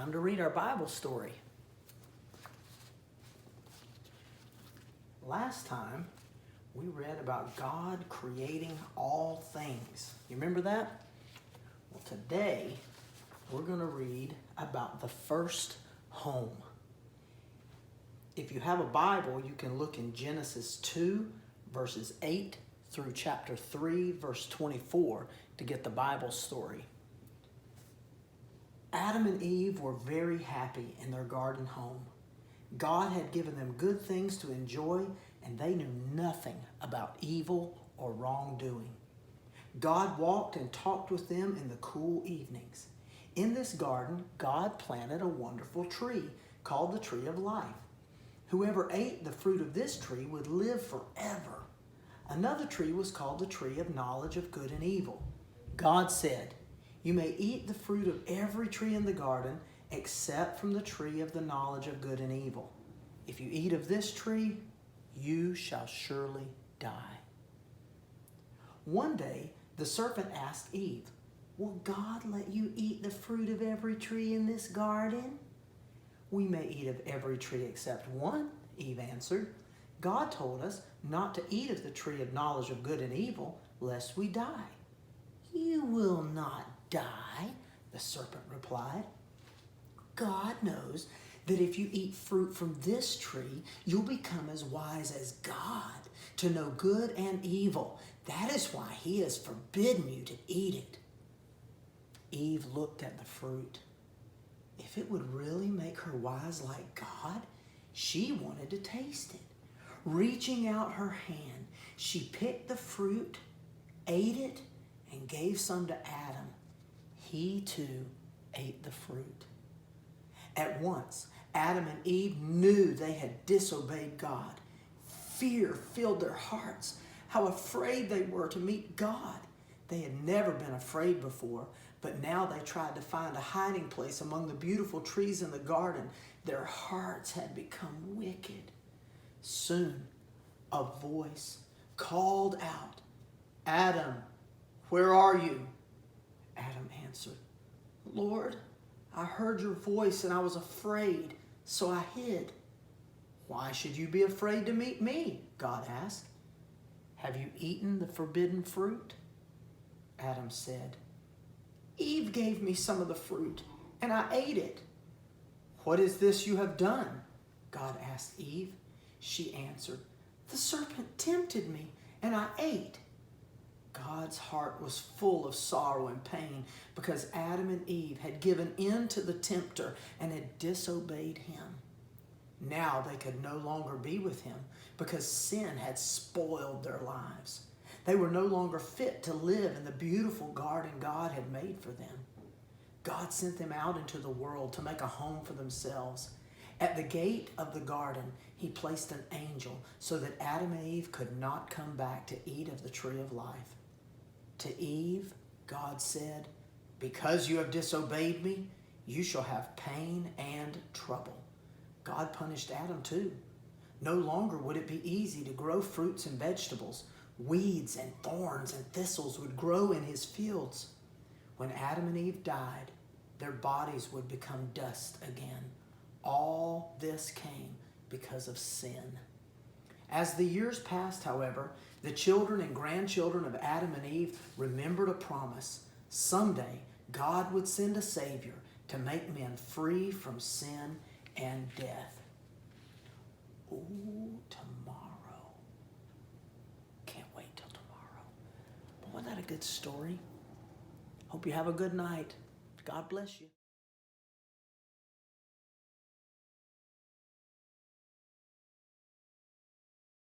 time to read our Bible story. Last time, we read about God creating all things. You remember that? Well, today, we're going to read about the first home. If you have a Bible, you can look in Genesis 2, verses 8 through chapter 3, verse 24 to get the Bible story. Adam and Eve were very happy in their garden home. God had given them good things to enjoy, and they knew nothing about evil or wrongdoing. God walked and talked with them in the cool evenings. In this garden, God planted a wonderful tree called the tree of life. Whoever ate the fruit of this tree would live forever. Another tree was called the tree of knowledge of good and evil. God said, "You may eat the fruit of every tree in the garden except from the tree of the knowledge of good and evil. If you eat of this tree, you shall surely die." One day, the serpent asked Eve, "Will God let you eat the fruit of every tree in this garden?" "We may eat of every tree except one," Eve answered. "God told us not to eat of the tree of knowledge of good and evil, lest we die." "You will not die," the serpent replied. "God knows that if you eat fruit from this tree, you'll become as wise as God, to know good and evil. That is why he has forbidden you to eat it." Eve looked at the fruit. If it would really make her wise like God, she wanted to taste it. Reaching out her hand, she picked the fruit, ate it, and gave some to Adam. He too ate the fruit. At once, Adam and Eve knew they had disobeyed God. Fear filled their hearts. How afraid they were to meet God. They had never been afraid before, but now they tried to find a hiding place among the beautiful trees in the garden. Their hearts had become wicked. Soon, a voice called out, "Adam, where are you?" Adam answered, "Lord, I heard your voice and I was afraid, so I hid." "Why should you be afraid to meet me?" God asked. "Have you eaten the forbidden fruit?" Adam said, "Eve gave me some of the fruit, and I ate it." "What is this you have done?" God asked Eve. She answered, "The serpent tempted me, and I ate." God's heart was full of sorrow and pain because Adam and Eve had given in to the tempter and had disobeyed him. Now they could no longer be with him because sin had spoiled their lives. They were no longer fit to live in the beautiful garden God had made for them. God sent them out into the world to make a home for themselves. At the gate of the garden, he placed an angel so that Adam and Eve could not come back to eat of the tree of life. To Eve, God said, "Because you have disobeyed me, you shall have pain and trouble." God punished Adam too. No longer would it be easy to grow fruits and vegetables. Weeds and thorns and thistles would grow in his fields. When Adam and Eve died, their bodies would become dust again. All this came because of sin. As the years passed, however, the children and grandchildren of Adam and Eve remembered a promise. Someday, God would send a Savior to make men free from sin and death. Ooh, tomorrow. Can't wait till tomorrow. Boy, wasn't that a good story? Hope you have a good night. God bless you.